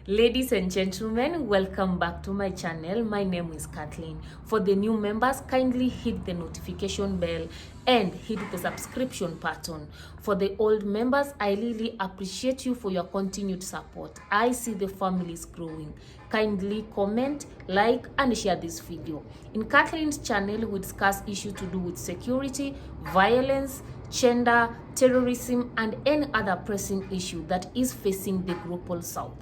Ladies and gentlemen, welcome back to my channel. My name is Kathleen. For the new members, kindly hit the notification bell and hit the subscription button. For the old members, I really appreciate you for your continued support. I see the families growing. Kindly comment, like, and share this video. In Kathleen's channel, we discuss issues to do with security, violence, gender, terrorism, and any other pressing issue that is facing the global south.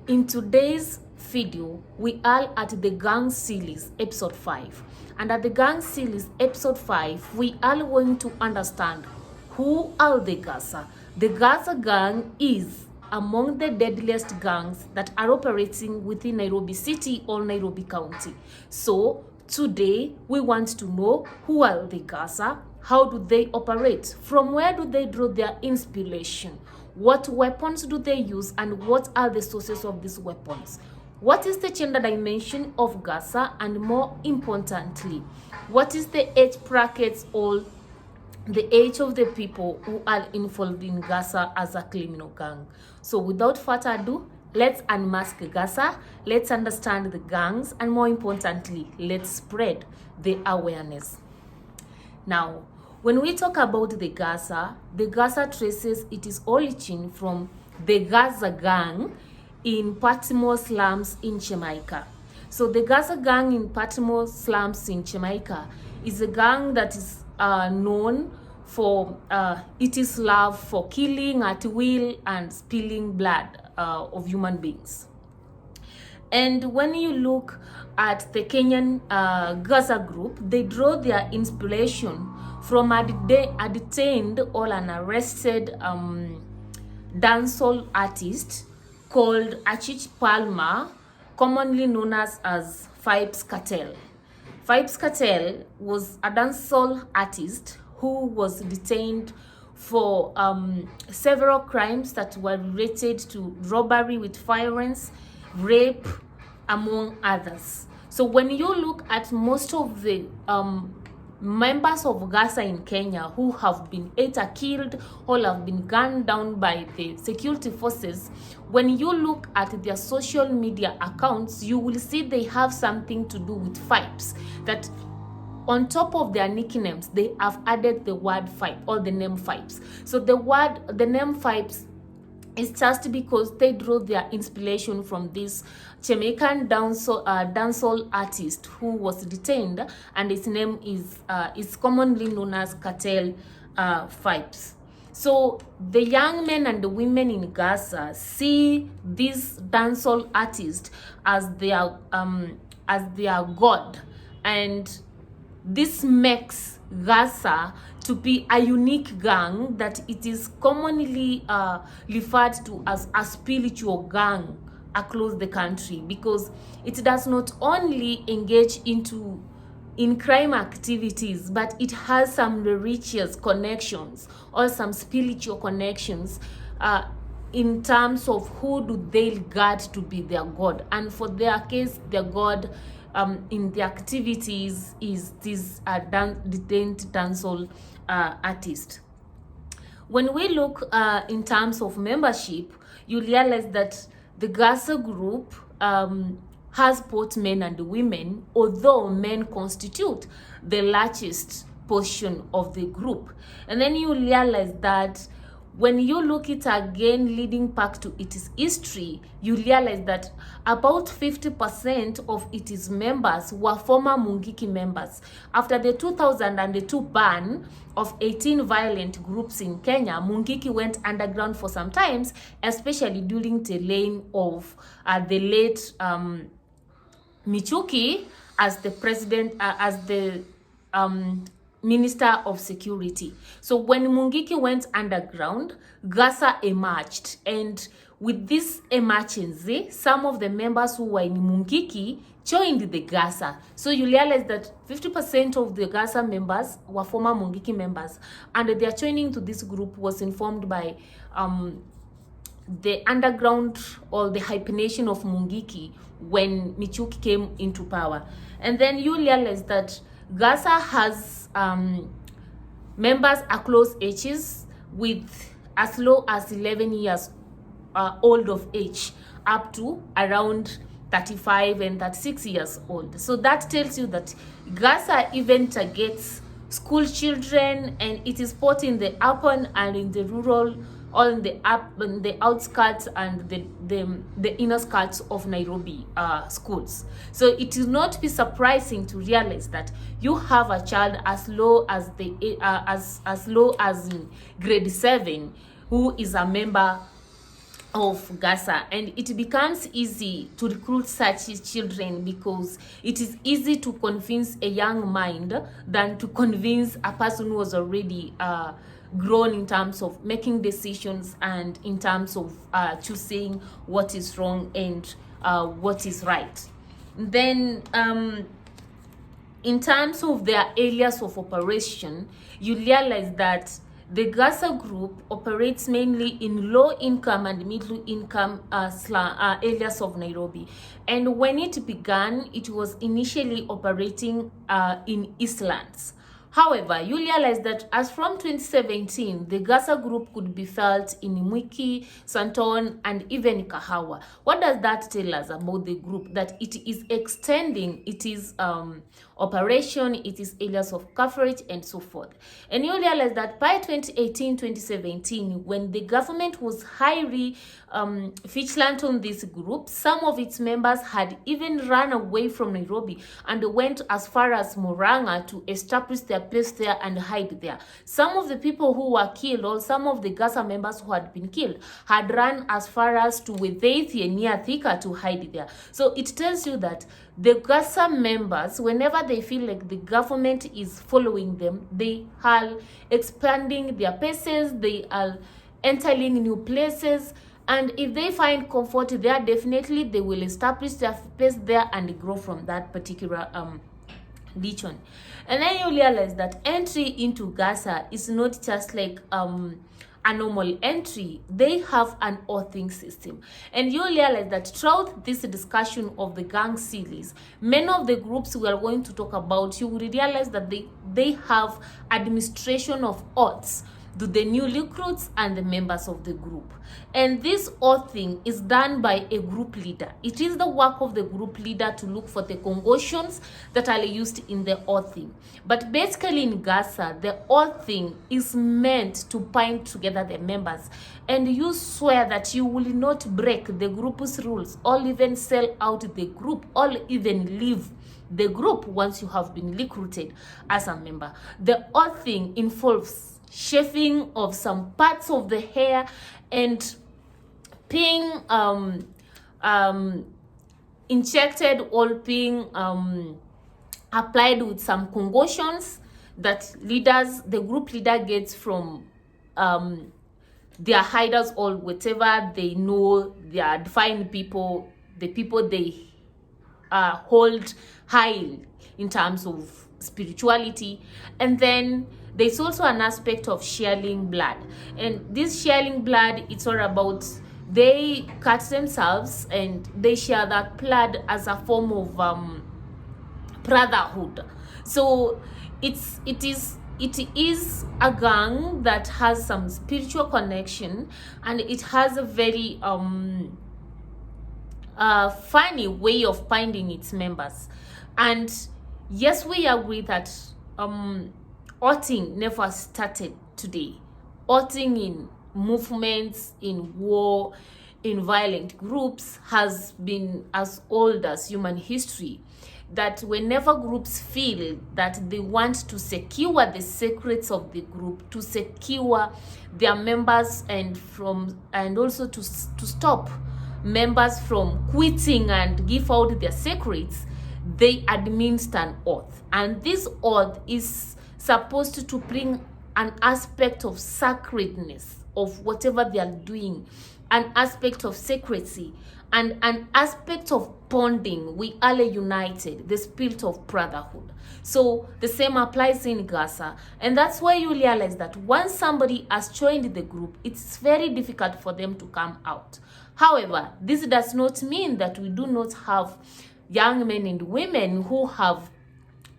In today's video, we are at the gang series episode 5, and at the gang series episode 5, we are going to understand who are the GAZA. The GAZA gang is among the deadliest gangs that are operating within Nairobi City or Nairobi County. So today we want to know who are the GAZA, how do they operate, from where do they draw their inspiration, what weapons do they use, and what are the sources of these weapons? What is the gender dimension of GAZA, and more importantly, what is the age brackets or the age of the people who are involved in GAZA as a criminal gang? So without further ado, let's unmask GAZA, let's understand the gangs, and more importantly, let's spread the awareness. Now, when we talk about the GAZA traces its origin from the GAZA gang in Baltimore slums in Jamaica. So the GAZA gang in Baltimore slums in Jamaica is a gang that is known for its love for killing at will and spilling blood of human beings. And when you look at the Kenyan GAZA group, they draw their inspiration from a detained or an arrested dancehall artist called Achich Palmer, commonly known as Vybz Kartel. Vybz Kartel was a dancehall artist who was detained for several crimes that were related to robbery with violence, rape, among others. So when you look at most of the members of GAZA in Kenya who have been either killed or have been gunned down by the security forces, when you look at their social media accounts, you will see they have something to do with Vybz. That on top of their nicknames, they have added the word Vybz or the name Vybz. So the name Vybz is just because they draw their inspiration from this Jamaican dancehall artist who was detained, and his name is commonly known as Kartel Vybz. So the young men and the women in GAZA see this dancehall artist as their god, and this makes GAZA to be a unique gang that it is commonly referred to as a spiritual gang across the country, because it does not only engage in crime activities, but it has some religious connections or some spiritual connections in terms of who do they regard to be their god. And for their case, their god in the activities is this detained dancehall artist. When we look in terms of membership, you realize that the GAZA group has both men and women, although men constitute the largest portion of the group. And then you realize that when you look it again, leading back to its history, you realize that about 50% of its members were former Mungiki members. After the 2002 ban of 18 violent groups in Kenya, Mungiki went underground for some times, especially during the reign of the late Michuki as the president, Minister of Security. So when Mungiki went underground, GAZA emerged, and with this emergency, some of the members who were in Mungiki joined the GAZA. So you realize that 50% of the GAZA members were former Mungiki members, and their joining to this group was informed by the underground or the hyphenation of Mungiki when Michuki came into power. And then you realize that GAZA has members across ages with as low as 11 years old of age up to around 35 and 36 years old. So that tells you that GAZA even targets school children, and it is both in the urban and in the rural, or in the outskirts and the inner skirts of Nairobi schools. So it will not be surprising to realize that you have a child as low as as low as in grade 7 who is a member of GAZA, and it becomes easy to recruit such children because it is easy to convince a young mind than to convince a person who was already grown in terms of making decisions and in terms of choosing what is wrong and what is right. Then in terms of their areas of operation, you realize that the GAZA group operates mainly in low-income and middle-income areas of Nairobi. And when it began, it was initially operating in Eastlands. However, you realize that as from 2017, the GAZA group could be felt in Mwiki, Santon, and even Kahawa. What does that tell us about the group? That it is extending its operation, it is areas of coverage, and so forth. And you realize that by 2018-2017, when the government was highly vigilant on this group, some of its members had even run away from Nairobi and went as far as Murang'a to establish their place there and hide there. Some of the people who were killed, or some of the GAZA members who had been killed, had run as far as to Wetheithi near Thika to hide there. So it tells you that the GAZA members, whenever they feel like the government is following them, they are expanding their bases, they are entering new places, and if they find comfort there, definitely they will establish their place there and grow from that particular region. And then you realize that entry into GAZA is not just like a normal entry. They have an oathing system, and you realize that throughout this discussion of the gang series, many of the groups we are going to talk about, you will realize that they have administration of oaths to the new recruits and the members of the group. And this oathing is done by a group leader. It is the work of the group leader to look for the congotions that are used in the oathing. But basically in GAZA, the oathing is meant to bind together the members, and you swear that you will not break the group's rules or even sell out the group or even leave the group once you have been recruited as a member. The oathing involves shaving of some parts of the hair and being injected or being applied with some congotions that the group leader gets from their hiders or whatever they know, their defined people, the people they hold high in terms of spirituality. And then there's also an aspect of sharing blood, and this sharing blood, it's all about they cut themselves and they share that blood as a form of brotherhood. So it is a gang that has some spiritual connection, and it has a very funny way of finding its members. And yes, we agree that oathing never started today. Oathing in movements, in war, in violent groups has been as old as human history. That whenever groups feel that they want to secure the secrets of the group, to secure their members, and also to stop members from quitting and give out their secrets, they administer an oath. And this oath is supposed to bring an aspect of sacredness of whatever they are doing, an aspect of secrecy, and an aspect of bonding. We are united, the spirit of brotherhood. So the same applies in GAZA, and that's why you realize that once somebody has joined the group, it's very difficult for them to come out. However, this does not mean that we do not have young men and women who have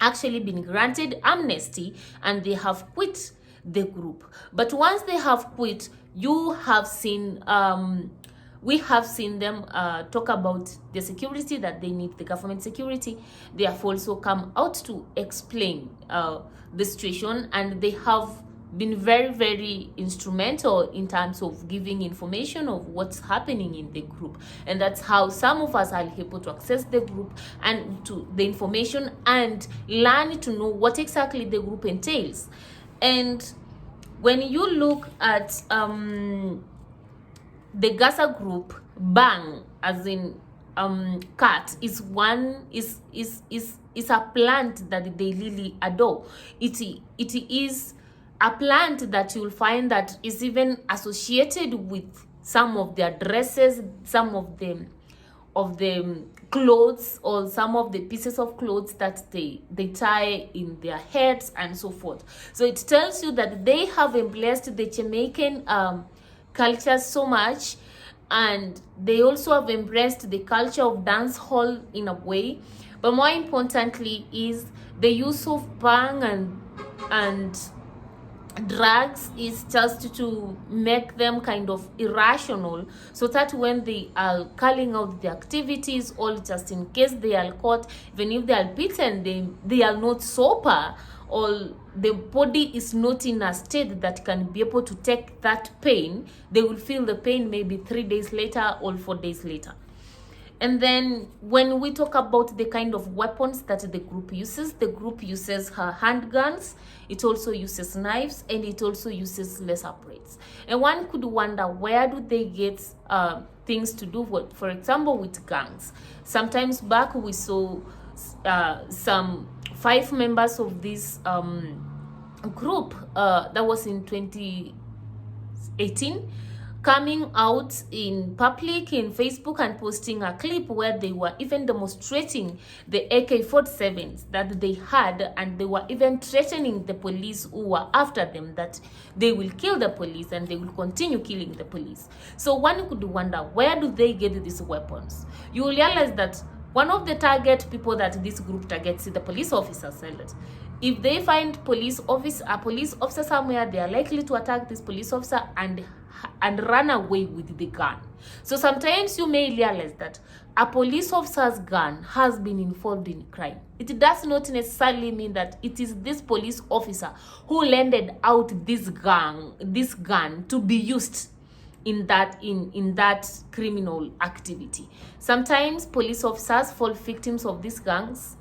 actually been granted amnesty and they have quit the group. But once they have quit, you have seen we have seen them talk about the security, that they need the government security. They have also come out to explain the situation, and they have been very, very instrumental in terms of giving information of what's happening in the group. And that's how some of us are able to access the group and to the information and learn to know what exactly the group entails. And when you look at the GAZA group, bang, as in cat, is a plant that they really adore. It is a plant that you'll find that is even associated with some of their dresses, some of them clothes, or some of the pieces of clothes that they tie in their heads and so forth. So it tells you that they have embraced the Jamaican culture so much, and they also have embraced the culture of dance hall in a way. But more importantly is the use of bang and drugs is just to make them kind of irrational, so that when they are carrying out the activities, or just in case they are caught, even if they are beaten, they are not sober, or the body is not in a state that can be able to take that pain. They will feel the pain maybe 3 days later or 4 days later. And then when we talk about the kind of weapons that the group uses handguns, it also uses knives, and it also uses laser plates. And one could wonder, where do they get things to do with, for example, with gangs? Sometimes back we saw some 5 members of this group, that was in 2018, coming out in public in Facebook and posting a clip where they were even demonstrating the AK-47s that they had, and they were even threatening the police who were after them that they will kill the police and they will continue killing the police. So one could wonder, where do they get these weapons? You will realize that one of the target people that this group targets is the police officers. If they find a police officer somewhere, they are likely to attack this police officer and run away with the gun. So sometimes you may realize that a police officer's gun has been involved in crime. It does not necessarily mean that it is this police officer who lended out this gun to be used in that criminal activity. Sometimes police officers fall victims of these gangs,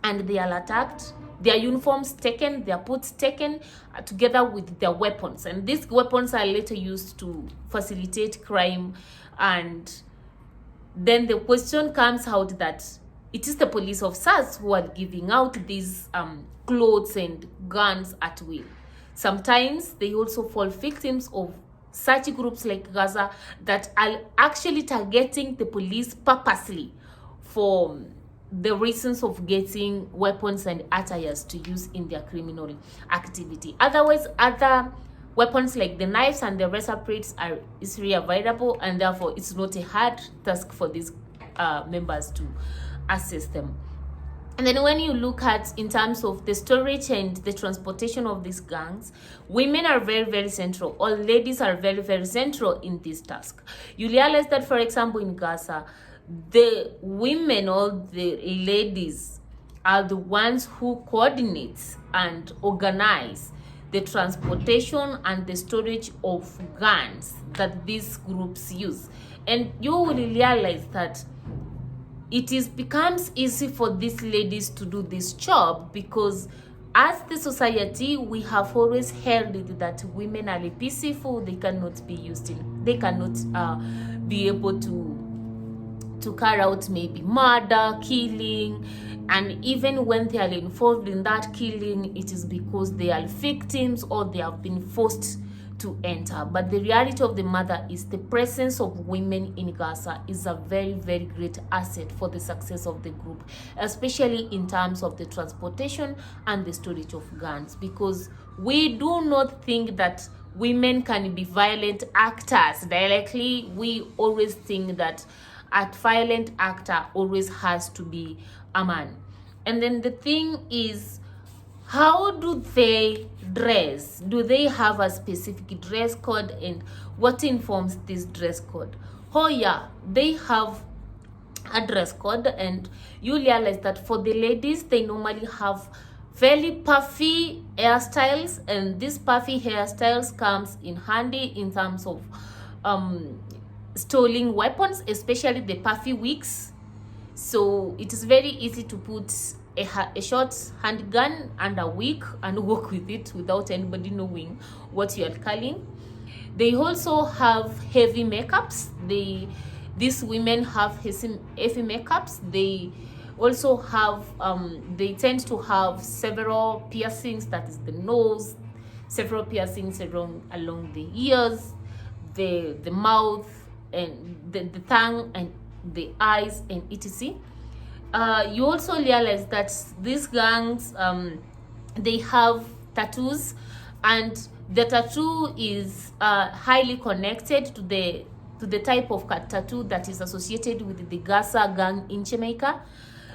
and they are attacked, their uniforms taken, their boots taken, together with their weapons. And these weapons are later used to facilitate crime. And then the question comes out that it is the police officers who are giving out these clothes and guns at will. Sometimes they also fall victims of such groups like GAZA that are actually targeting the police purposely for the reasons of getting weapons and attires to use in their criminal activity. Otherwise, other weapons like the knives and the razor plates are easily available, and therefore it's not a hard task for these members to access them. And then when you look at in terms of the storage and the transportation of these gangs, women are very, very central. All ladies are very, very central in this task. You realize that, for example, in Gaza, the women or the ladies are the ones who coordinate and organize the transportation and the storage of guns that these groups use. And you will realize that becomes easy for these ladies to do this job, because as the society, we have always held it that women are peaceful. They cannot be able to carry out maybe murder, killing, and even when they are involved in that killing, it is because they are victims or they have been forced to enter. But the reality of the matter is the presence of women in Gaza is a very, very great asset for the success of the group, especially in terms of the transportation and the storage of guns, because we do not think that women can be violent actors directly. We always think that a violent actor always has to be a man. And then the thing is, how do they dress? Do they have a specific dress code, and what informs this dress code? Oh yeah, they have a dress code, and you realize that for the ladies they normally have fairly puffy hairstyles, and these puffy hairstyles comes in handy in terms of storing weapons, especially the puffy wigs. So it is very easy to put a short handgun and a wig and walk with it without anybody knowing what you are carrying. They also have heavy makeups. These women have heavy makeups. They also have they tend to have several piercings, that is the nose, several piercings along the ears, the mouth, and the tongue, and the eyes, and etc. You also realize that these gangs they have tattoos, and the tattoo is highly connected to the type of tattoo that is associated with the GAZA gang in Jamaica.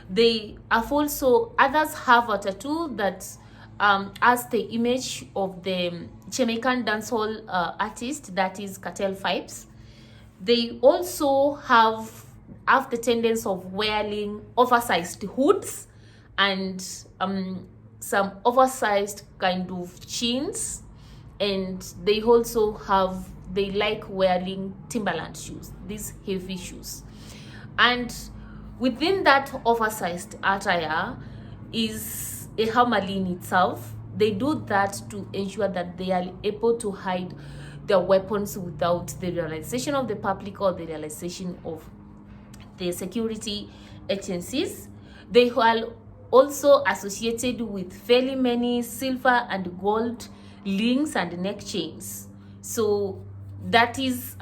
They have also, others have a tattoo that has the image of the Jamaican dancehall artist, that is Cartel Vibes. They also have the tendency of wearing oversized hoods and some oversized kind of jeans, and they also they like wearing Timberland shoes, these heavy shoes. And within that oversized attire is a hammerlin itself. They do that to ensure that they are able to hide their weapons without the realization of the public or the realization of the security agencies. They are also associated with fairly many silver and gold rings and neck chains. So that is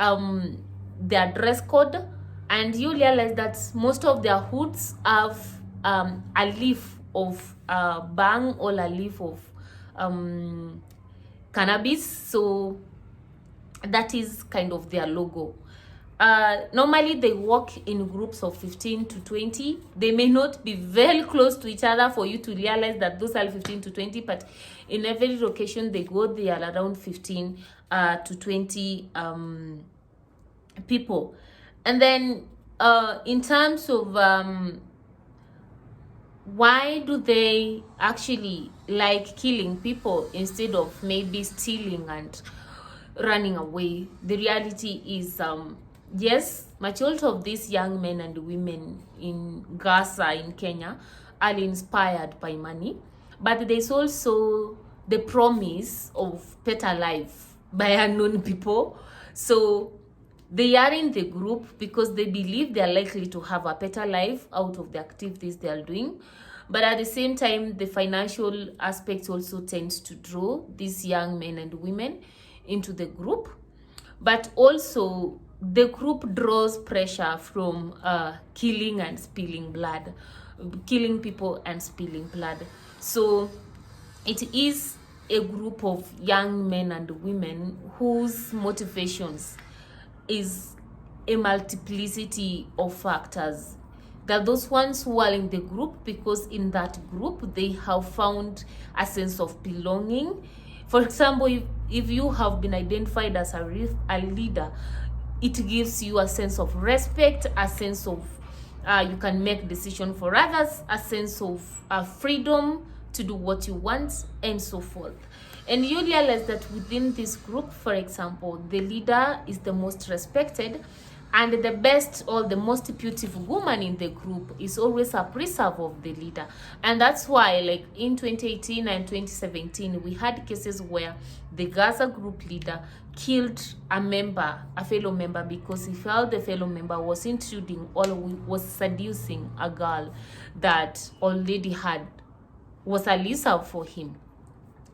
their dress code. And you realize that most of their hoods have a leaf of bang or a leaf of cannabis. So that is kind of their logo. Normally they walk in groups of 15 to 20. They may not be very close to each other for you to realize that those are 15 to 20, but in every location they go, they are around 15 to 20 people. And then in terms of why do they actually like killing people instead of maybe stealing and running away? The reality is yes, majority of these young men and women in Gaza in Kenya are inspired by money, but there's also the promise of better life by unknown people. So they are in the group because they believe they are likely to have a better life out of the activities they are doing. But at the same time, the financial aspect also tends to draw these young men and women into the group. But also, the group draws pressure from killing and spilling blood, killing people and spilling blood. So it is a group of young men and women whose motivations is a multiplicity of factors. There are those ones who are in the group because in that group they have found a sense of belonging. For example, if you have been identified as a leader, it gives you a sense of respect, a sense of you can make decisions for others, a sense of freedom to do what you want, and so forth. And you realize that within this group, for example, the leader is the most respected, and the best or the most beautiful woman in the group is always a preserve of the leader. And that's why, like in 2018 and 2017, we had cases where the Gaza group leader killed a fellow member, because he felt the fellow member was intruding or was seducing a girl that already was a Lisa for him.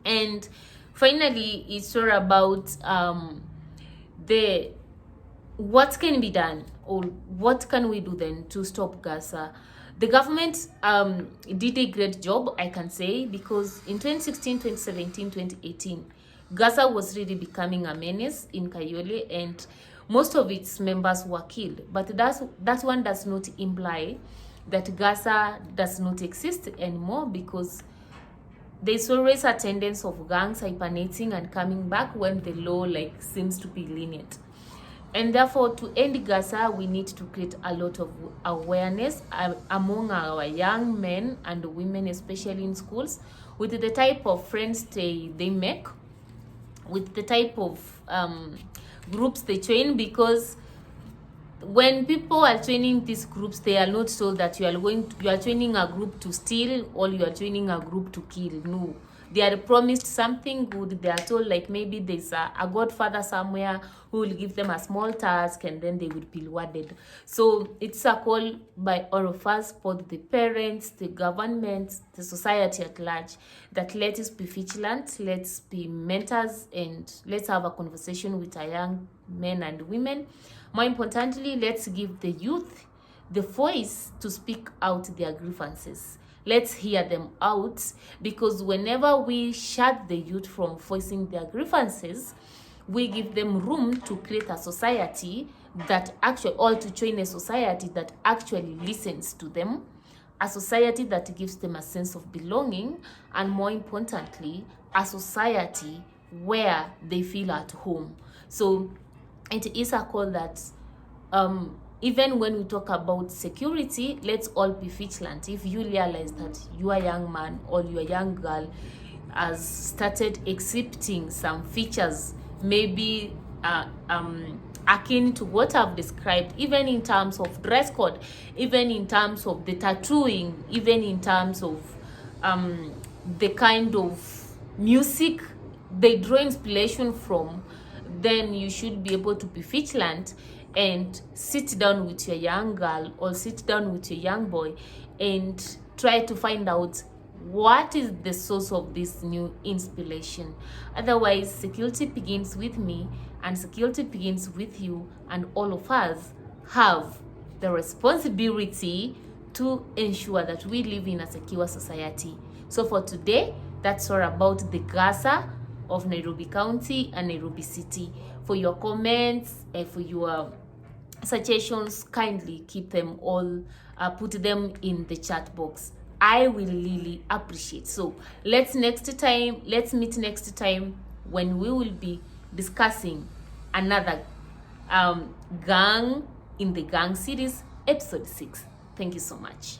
And finally, it's all about what can be done, or what can we do then to stop Gaza. The government did a great job, I can say, because in 2016, 2017, 2018, Gaza was really becoming a menace in Kayole, and most of its members were killed. But that one does not imply that Gaza does not exist anymore, because there's always a tendency of gangs hibernating and coming back when the law seems to be lenient. And therefore, to end GAZA, we need to create a lot of awareness among our young men and women, especially in schools, with the type of friends they make, with the type of groups they join, because when people are joining these groups, they are not told that you are joining a group to steal or you are joining a group to kill. No, they are promised something good. They are told, like, maybe there's a godfather somewhere who will give them a small task and then they will be rewarded. So it's a call by all of us, both the parents, the government, the society at large, that let us be vigilant, let's be mentors, and let's have a conversation with our young men and women. More importantly, let's give the youth the voice to speak out their grievances. Let's hear them out, because whenever we shut the youth from voicing their grievances, we give them room to create a society that actually, or to join a society that actually listens to them, a society that gives them a sense of belonging, and more importantly, a society where they feel at home. So it is a call that even when we talk about security, let's all be vigilant. If you realize that your young man or your young girl has started exhibiting some features, maybe akin to what I've described, even in terms of dress code, even in terms of the tattooing, even in terms of the kind of music they draw inspiration from, then you should be able to be vigilant and sit down with your young girl or sit down with your young boy and try to find out what is the source of this new inspiration. Otherwise, security begins with me, and security begins with you, and all of us have the responsibility to ensure that we live in a secure society. So for today, that's all about the GAZA of Nairobi County and Nairobi City. For your comments and for your suggestions, kindly keep them all, put them in the chat box. I will really appreciate. So let's meet next time when we will be discussing another gang in the gang series, episode 6. Thank you so much.